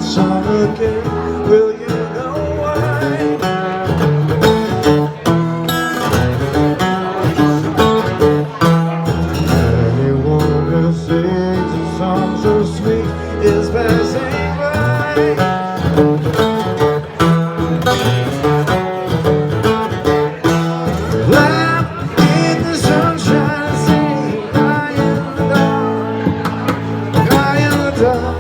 song again. Will you know why? Anyone who sings a song so sweet is passing by. Laugh in the sunshine, sing high in the dark, high in the dark.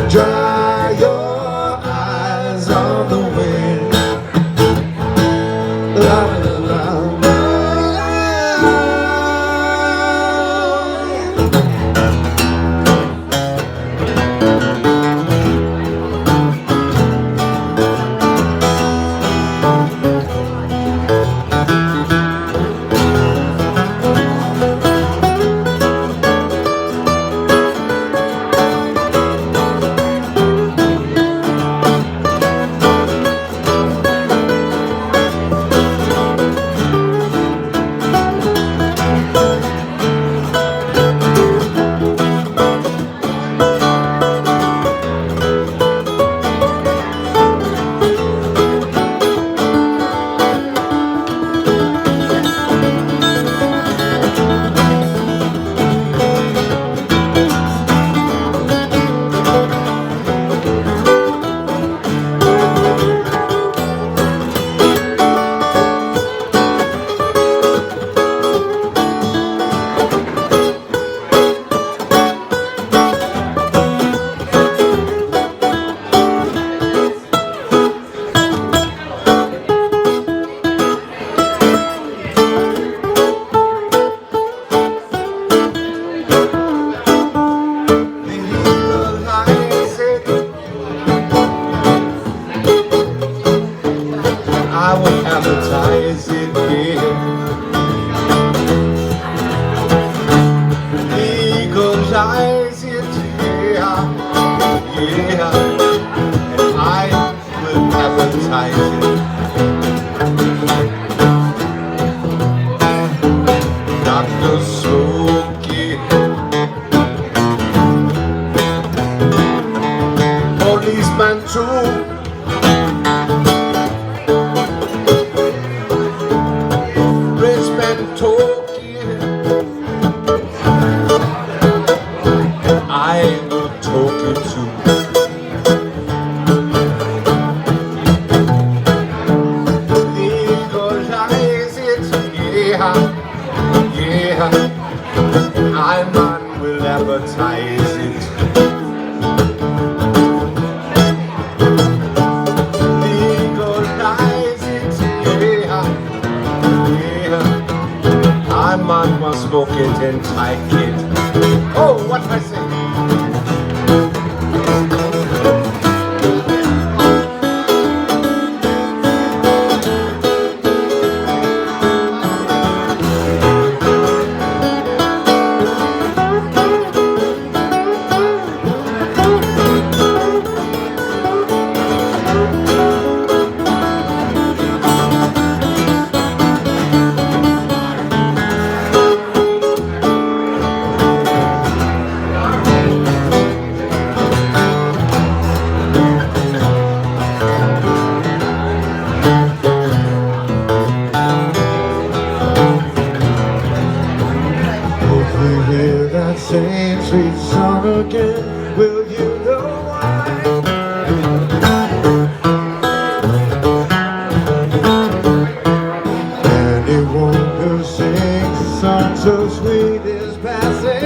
Dry your eyes on the wind. La la la la. I will advertise it here. Legalize it here, yeah. And I will advertise it. Dr. Smokey, policeman too. I will talk you to. Legalize it, yeah, yeah. I man will advertise it. Legalize it, yeah, yeah. I man must smoke it and take it. Oh, what I say? Hear that same sweet song again. Will you know why? Anyone who sings a song so sweet is passing